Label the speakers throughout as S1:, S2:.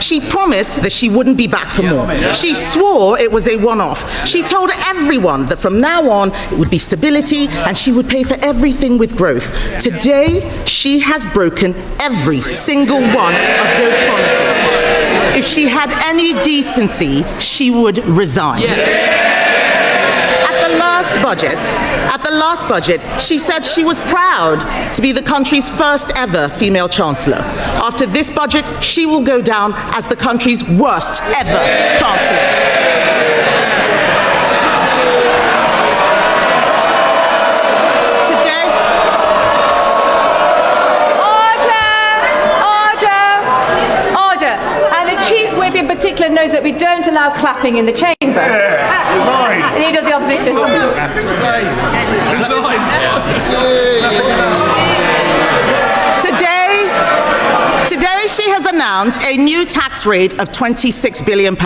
S1: She promised that she wouldn't be back for more. She swore it was a one-off. She told everyone that from now on it would be stability and she would pay for everything with growth. Today, she has broken every single one of those promises. If she had any decency, she would resign. At the last budget, she said she was proud to be the country's first ever female chancellor. After this budget, she will go down as the country's worst ever chancellor.
S2: In particular knows that we don't allow clapping in the chamber. Leader of the opposition.
S1: Today she has announced a new tax rate of £26 billion.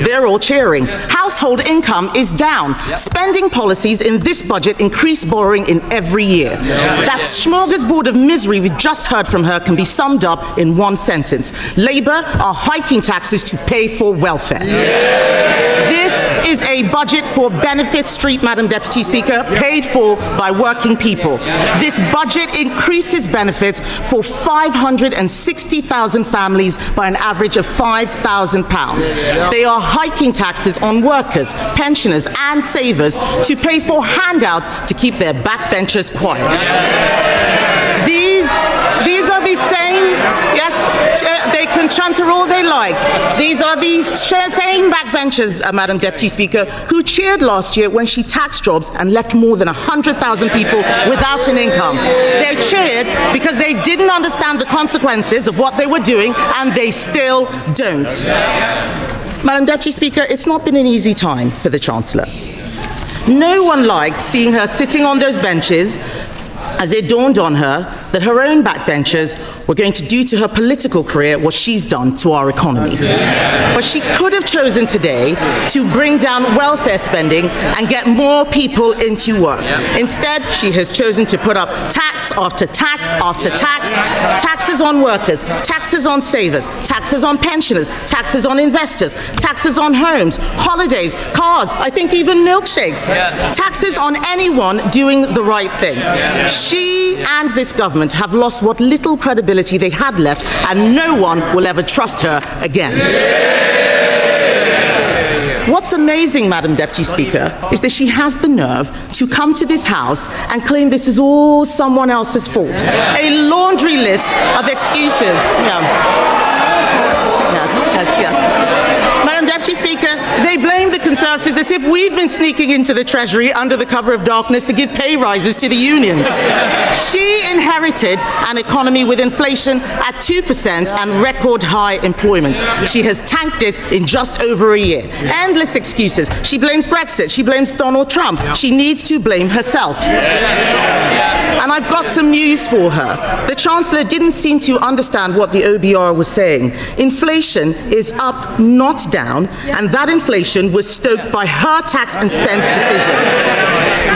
S1: They're all cheering. Household income is down. Spending policies in this budget increase borrowing in every year. That smorgasbord of misery we just heard from her can be summed up in one sentence. Labour are hiking taxes to pay for welfare. This is a budget for Benefit Street, Madam Deputy Speaker, paid for by working people. This budget increases benefits for 560,000 families by an average of £5,000. They are hiking taxes on workers, pensioners and savers to pay for handouts to keep their backbenchers quiet. These are the same, yes, they can chanter all they like. These are the same backbenchers, Madam Deputy Speaker, who cheered last year when she taxed jobs and left more than 100,000 people without an income. They cheered because they didn't understand the consequences of what they were doing, and they still don't. Madam Deputy Speaker, it's not been an easy time for the Chancellor. No one liked seeing her sitting on those benches as it dawned on her that her own backbenchers were going to do to her political career what she's done to our economy. But she could have chosen today to bring down welfare spending and get more people into work. Instead, she has chosen to put up tax after tax after tax, taxes on workers, taxes on savers, taxes on pensioners, taxes on investors, taxes on homes, holidays, cars, I think even milkshakes, taxes on anyone doing the right thing. She and this government have lost what little credibility they had left, and no one will ever trust her again. What's amazing, Madam Deputy Speaker, is that she has the nerve to come to this House and claim this is all someone else's fault. A laundry list of excuses. Madam Deputy Speaker, they blame the Conservatives as if we've been sneaking into the Treasury under the cover of darkness to give pay rises to the unions. She inherited an economy with inflation at 2% and record high employment. She has tanked it in just over a year. Endless excuses. She blames Brexit. She blames Donald Trump. She needs to blame herself. And I've got some news for her. The Chancellor didn't seem to understand what the OBR was saying. Inflation is up, not down, and that inflation was stoked by her tax and spend decisions.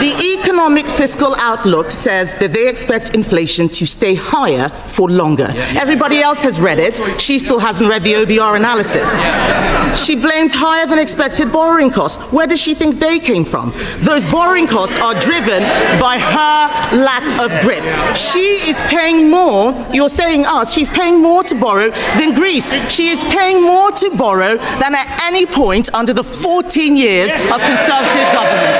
S1: The economic fiscal outlook says that they expect inflation to stay higher for longer. Everybody else has read it. She still hasn't read the OBR analysis. She blames higher than expected borrowing costs. Where does she think they came from? Those borrowing costs are driven by her lack of grip. She is paying more, you're saying us, she's paying more to borrow than Greece. She is paying more to borrow than at any point under the 14 years of Conservative government.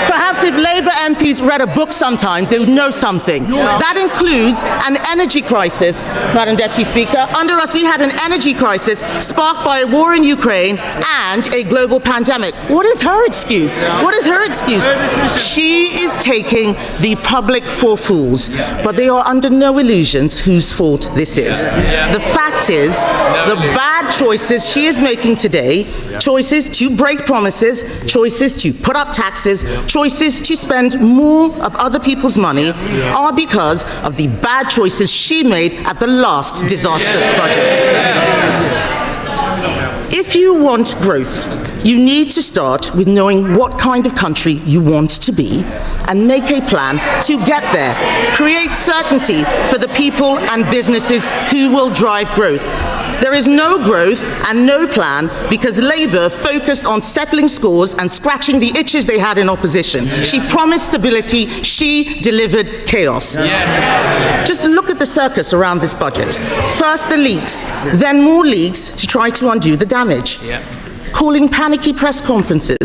S1: Perhaps if Labour MPs read a book sometimes, they would know something. That includes an energy crisis, Madam Deputy Speaker. Under us, we had an energy crisis sparked by a war in Ukraine and a global pandemic. What is her excuse? What is her excuse? She is taking the public for fools, but they are under no illusions whose fault this is. The fact is, the bad choices she is making today, choices to break promises, choices to put up taxes, choices to spend more of other people's money, are because of the bad choices she made at the last disastrous budget. If you want growth, you need to start with knowing what kind of country you want to be and make a plan to get there. Create certainty for the people and businesses who will drive growth. There is no growth and no plan because Labour focused on settling scores and scratching the itches they had in opposition. She promised stability, she delivered chaos. Just look at the circus around this budget. First the leaks, then more leaks to try to undo the damage. Calling panicky press conferences,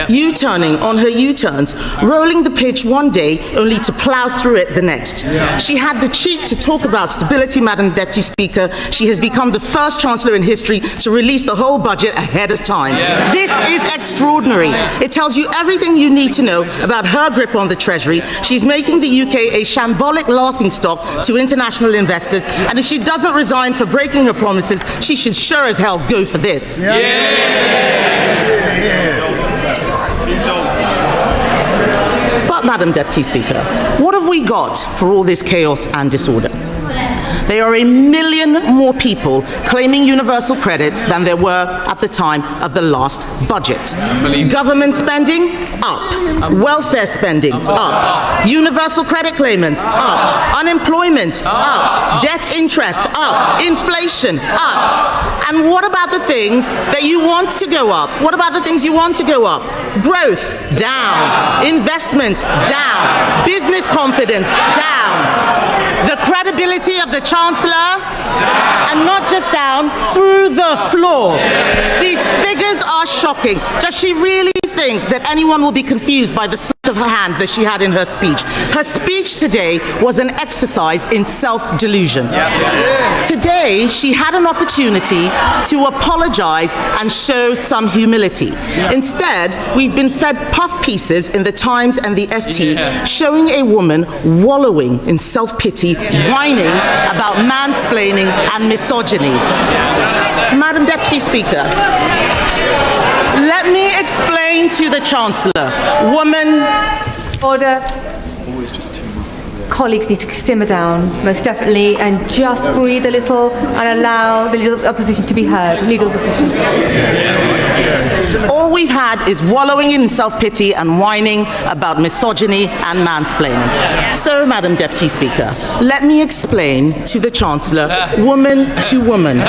S1: U-turning on her U-turns, rolling the pitch one day only to plough through it the next. She had the cheek to talk about stability, Madam Deputy Speaker. She has become the first Chancellor in history to release the whole budget ahead of time. This is extraordinary. It tells you everything you need to know about her grip on the Treasury. She's making the UK a shambolic laughingstock to international investors, and if she doesn't resign for breaking her promises, she should sure as hell go for this. But, Madam Deputy Speaker, what have we got for all this chaos and disorder? There are 1 million more people claiming universal credit than there were at the time of the last budget. Government spending, up. Welfare spending, up. Universal credit claimants, up. Unemployment, up. Debt interest, up. Inflation, up. And what about the things that you want to go up? What about the things you want to go up? Growth, down. Investment, down. Business confidence, down. The credibility of the Chancellor, and not just down, through the floor. These figures are shocking. Does she really think that anyone will be confused by the sleight of her hand that she had in her speech? Her speech today was an exercise in self-delusion. Today, she had an opportunity to apologize and show some humility. Instead, we've been fed puff pieces in the Times and the FT showing a woman wallowing in self-pity, whining about mansplaining and misogyny. Madam Deputy Speaker, let me explain to the Chancellor. Woman.
S2: Order. Colleagues need to simmer down, most definitely, and just breathe a little and allow the leader of the opposition to be heard. Leader of the opposition.
S1: All we've had is wallowing in self-pity and whining about misogyny and mansplaining. So, Madam Deputy Speaker, let me explain to the Chancellor, woman to woman.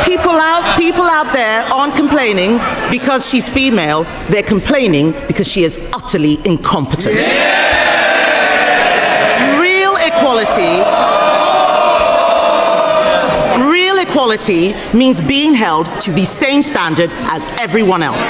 S1: People out there aren't complaining because she's female. They're complaining because she is utterly incompetent. Real equality means being held to the same standard as everyone else.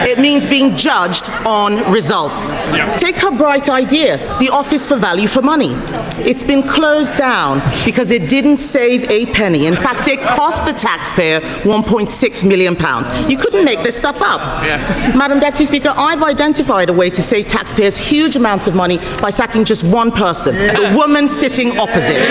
S1: It means being judged on results. Take her bright idea, the Office for Value for Money. It's been closed down because it didn't save a penny. In fact, it cost the taxpayer £1.6 million. You couldn't make this stuff up. Madam Deputy Speaker, I've identified a way to save taxpayers huge amounts of money by sacking just one person, the woman sitting opposite.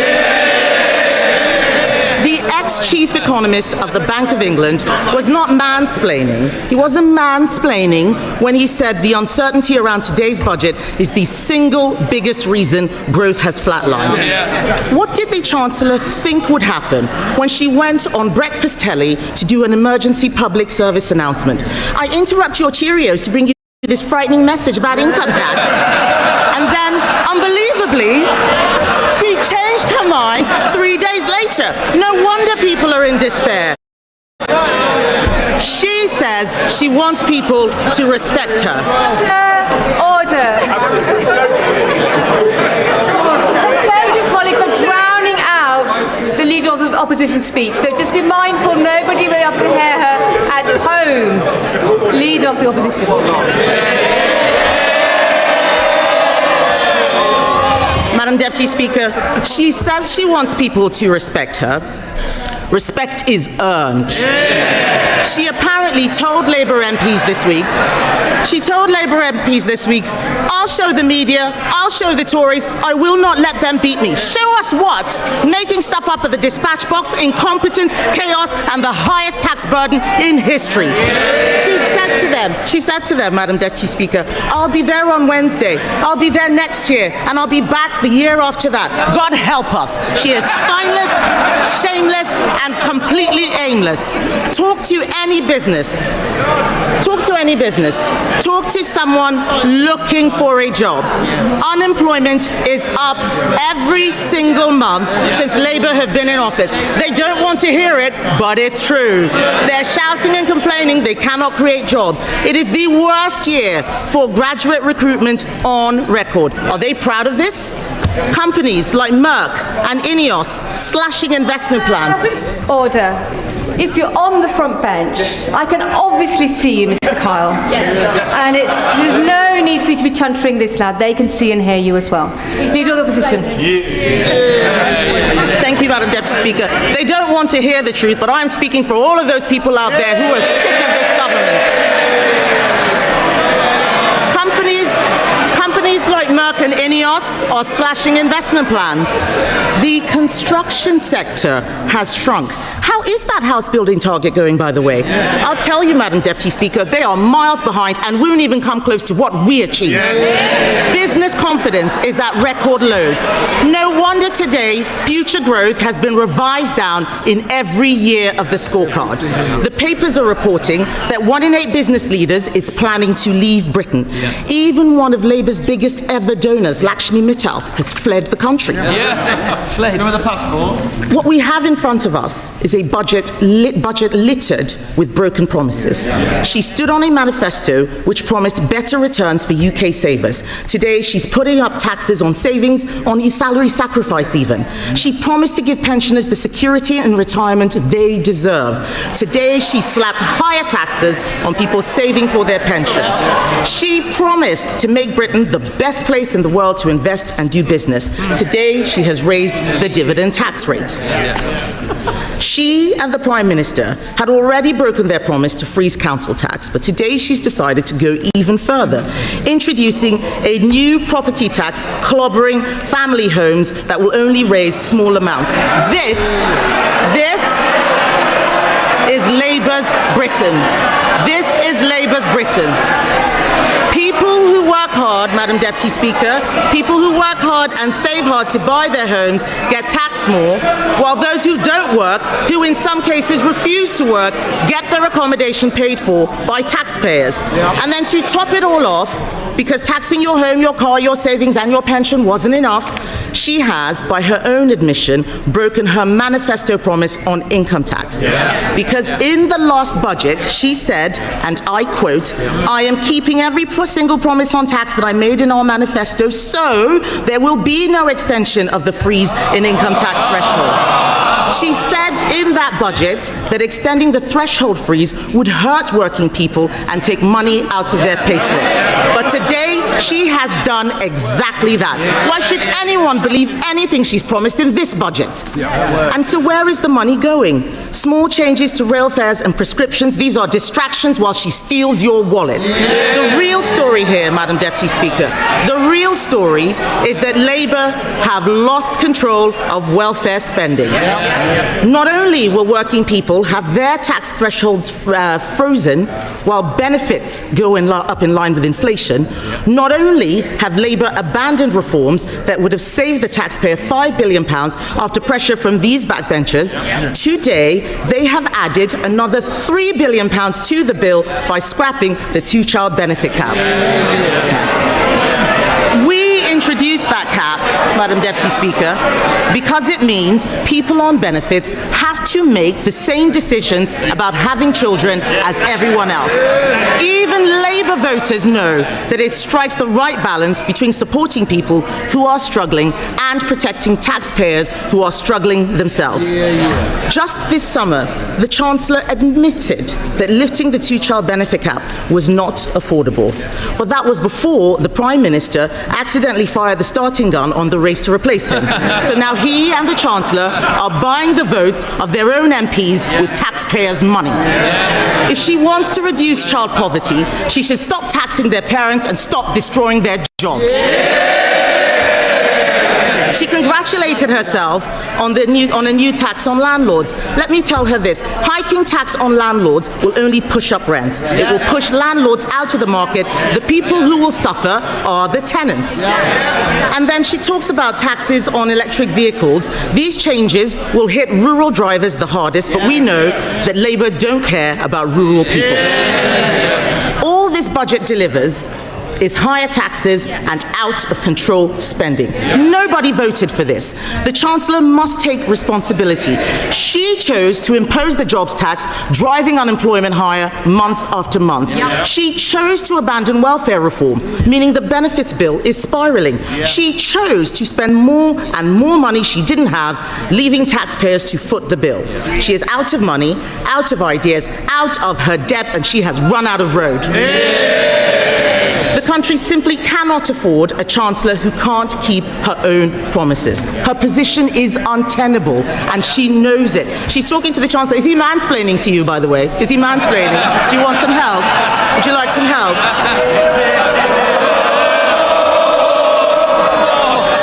S1: The ex-chief economist of the Bank of England was not mansplaining. He wasn't mansplaining when he said the uncertainty around today's budget is the single biggest reason growth has flatlined. What did the Chancellor think would happen when she went on breakfast telly to do an emergency public service announcement? I interrupt your Cheerios to bring you this frightening message about income tax. And then, unbelievably, she changed her mind 3 days later. No wonder people are in despair. She says she wants people to respect her.
S2: Order. Conservative colleagues are drowning out the leader of the opposition speech. So just be mindful, nobody will be able to hear her at home. Leader of the opposition.
S1: Madam Deputy Speaker, she says she wants people to respect her. Respect is earned. She apparently told Labour MPs this week, I'll show the media, I'll show the Tories, I will not let them beat me. Show us what? Making stuff up at the dispatch box, incompetence, chaos, and the highest tax burden in history. She said to them, Madam Deputy Speaker, I'll be there on Wednesday, I'll be there next year, and I'll be back the year after that. God help us. She is spineless, shameless, and completely aimless. shameless. Talk to any business. Talk to any business. Talk to someone looking for a job. Unemployment is up every single month since Labour have been in office. They don't want to hear it, but it's true. They're shouting and complaining they cannot create jobs. It is the worst year for graduate recruitment on record. Are they proud of this? Companies like Merck and Ineos slashing investment plan.
S2: Order. If you're on the front bench, I can obviously see you, Mr. Kyle. And there's no need for you to be chuntering this loud. They can see and hear you as well. Leader of the Opposition.
S1: Thank you, Madam Deputy Speaker. They don't want to hear the truth, but I'm speaking for all of those people out there who are sick of this government. Companies like Merck and Ineos are slashing investment plans. The construction sector has shrunk. How is that house building target going, by the way? I'll tell you, Madam Deputy Speaker, they are miles behind and won't even come close to what we achieved. Business confidence is at record lows. No wonder today future growth has been revised down in every year of the scorecard. The papers are reporting that 1 in 8 business leaders is planning to leave Britain. Even one of Labour's biggest ever donors, Lakshmi Mittal, has fled the country.
S3: Fled. With a passport.
S1: What we have in front of us is a budget littered with broken promises. She stood on a manifesto which promised better returns for UK savers. Today, she's putting up taxes on savings, on salary sacrifice even. She promised to give pensioners the security and retirement they deserve. Today, she slapped higher taxes on people saving for their pension. She promised to make Britain the best place in the world to invest and do business. Today, she has raised the dividend tax rate. She and the Prime Minister had already broken their promise to freeze council tax, but today she's decided to go even further, introducing a new property tax clobbering family homes that will only raise small amounts. This is Labour's Britain. This is Labour's Britain. People who work hard, Madam Deputy Speaker, people who work hard and save hard to buy their homes get taxed more, while those who don't work, who in some cases refuse to work, get their accommodation paid for by taxpayers. And then to top it all off, because taxing your home, your car, your savings and your pension wasn't enough, she has, by her own admission, broken her manifesto promise on income tax. Because in the last budget, she said, and I quote, "I am keeping every single promise on tax that I made in our manifesto, so there will be no extension of the freeze in income tax threshold." She said in that budget that extending the threshold freeze would hurt working people and take money out of their payslips. But today, she has done exactly that. Why should anyone believe anything she's promised in this budget? And so where is the money going? Small changes to rail fares and prescriptions, these are distractions while she steals your wallet. The real story here, Madam Deputy Speaker, the real story is that Labour have lost control of welfare spending. Not only will working people have their tax thresholds frozen while benefits go up in line with inflation, not only have Labour abandoned reforms that would have saved the taxpayer £5 billion after pressure from these backbenchers, today they have added another £3 billion to the bill by scrapping the two-child benefit cap. We introduced that cap, Madam Deputy Speaker, because it means people on benefits have to make the same decisions about having children as everyone else. Even Labour voters know that it strikes the right balance between supporting people who are struggling and protecting taxpayers who are struggling themselves. Just this summer, the Chancellor admitted that lifting the two-child benefit cap was not affordable. But that was before the Prime Minister accidentally fired the starting gun on the race to replace him. So now he and the Chancellor are buying the votes of their own MPs with taxpayers' money. If she wants to reduce child poverty, she should stop taxing their parents and stop destroying their jobs. She congratulated herself on a new tax on landlords. Let me tell her this. Hiking tax on landlords will only push up rents. It will push landlords out of the market. The people who will suffer are the tenants. And then she talks about taxes on electric vehicles. These changes will hit rural drivers the hardest, but we know that Labour don't care about rural people. All this budget delivers is higher taxes and out-of-control spending. Nobody voted for this. The Chancellor must take responsibility. She chose to impose the jobs tax, driving unemployment higher month after month. She chose to abandon welfare reform, meaning the benefits bill is spiraling. She chose to spend more and more money she didn't have, leaving taxpayers to foot the bill. She is out of money, out of ideas, out of her depth, and she has run out of road. The country simply cannot afford a Chancellor who can't keep her own promises. Her position is untenable, and she knows it. She's talking to the Chancellor. Is he mansplaining to you, by the way? Is he mansplaining? Do you want some help? Would you like some help?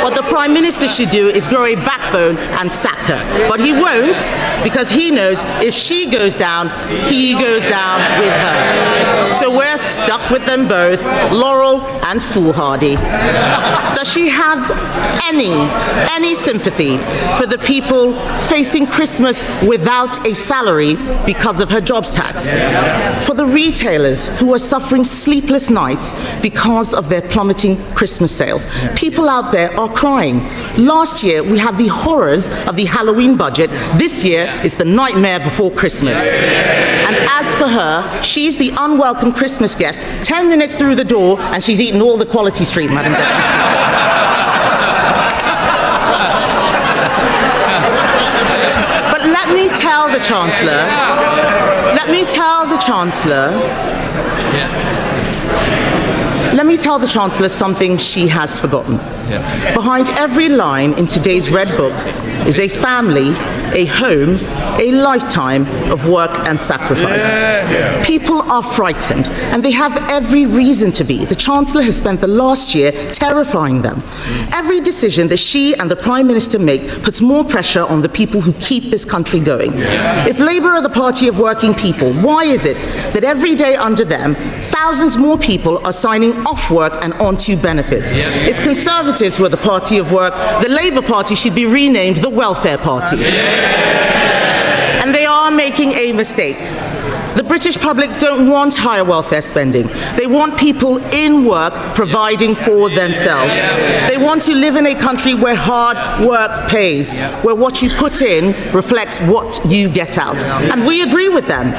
S1: What the Prime Minister should do is grow a backbone and sack her. But he won't, because he knows if she goes down, he goes down with her. So we're stuck with them both, Laurel and Foolhardy. Does she have any sympathy for the people facing Christmas without a salary because of her jobs tax? For the retailers who are suffering sleepless nights because of their plummeting Christmas sales? People out there are crying. Last year, we had the horrors of the Halloween budget. This year, it's the nightmare before Christmas. And as for her, she's the unwelcome Christmas guest, 10 minutes through the door, and she's eaten all the Quality Street, Madam Deputy Speaker. But let me tell the Chancellor something she has forgotten. Behind every line in today's Red Book is a family, a home, a lifetime of work and sacrifice. People are frightened, and they have every reason to be. The Chancellor has spent the last year terrifying them. Every decision that she and the Prime Minister make puts more pressure on the people who keep this country going. If Labour are the party of working people, why is it that every day under them, thousands more people are signing off work and onto benefits? It's Conservatives who are the party of work. The Labour Party should be renamed the Welfare Party. And they are making a mistake. The British public don't want higher welfare spending. They want people in work providing for themselves. They want to live in a country where hard work pays, where what you put in reflects what you get out. And we agree with them.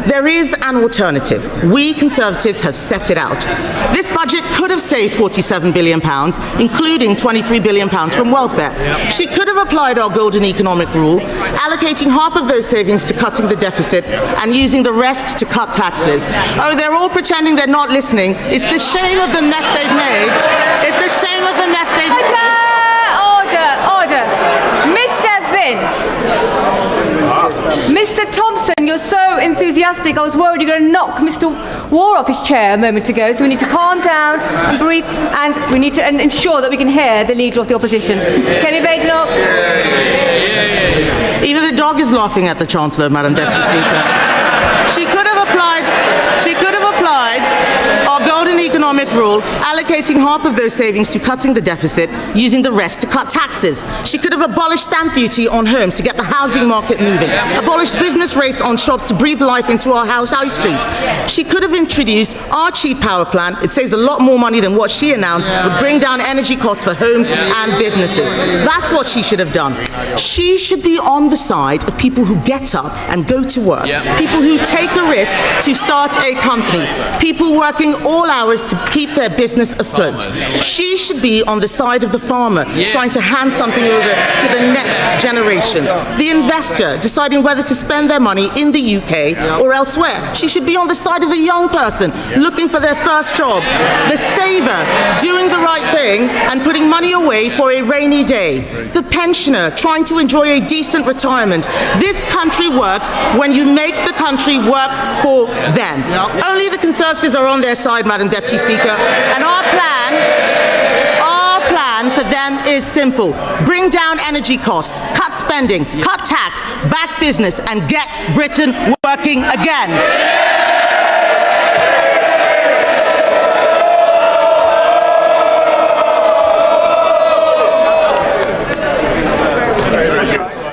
S1: There is an alternative. We Conservatives have set it out. This budget could have saved £47 billion, including £23 billion from welfare. She could have applied our golden economic rule, allocating half of those savings to cutting the deficit and using the rest to cut taxes. Oh, they're all pretending they're not listening. It's the shame of the mess they've made. It's the shame of the mess they've made.
S2: Order. Mr. Vince. Mr. Thompson, you're so enthusiastic. I was worried you were going to knock Mr. War off his chair a moment ago. So we need to calm down and breathe, and we need to ensure that we can hear the Leader of the Opposition. Kemi Badenoch.
S1: Even the dog is laughing at the Chancellor, Madam Deputy Speaker. She could have applied our golden economic rule, allocating half of those savings to cutting the deficit, using the rest to cut taxes. She could have abolished stamp duty on homes to get the housing market moving, abolished business rates on shops to breathe life into our high streets. She could have introduced our cheap power plan. It saves a lot more money than what she announced, would bring down energy costs for homes and businesses. That's what she should have done. She should be on the side of people who get up and go to work, people who take a risk to start a company, people working all hours to keep their business afloat. She should be on the side of the farmer, trying to hand something over to the next generation. The investor, deciding whether to spend their money in the UK or elsewhere. She should be on the side of the young person, looking for their first job. The saver, doing the right thing and putting money away for a rainy day. The pensioner, trying to enjoy a decent retirement. This country works when you make the country work for them. Only the Conservatives are on their side, Madam Deputy Speaker, and our plan for them is simple. Bring down energy costs, cut spending, cut tax, back business, and get Britain working again.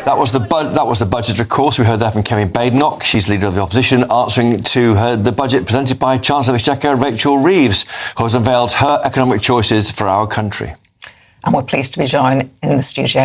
S4: That was the budget, of course. We heard that from Kemi Badenoch. She's leader of the opposition, answering to the budget presented by Chancellor of the Exchequer Rachel Reeves, who has unveiled her economic choices for our country.
S5: And we're pleased to be joined in the studio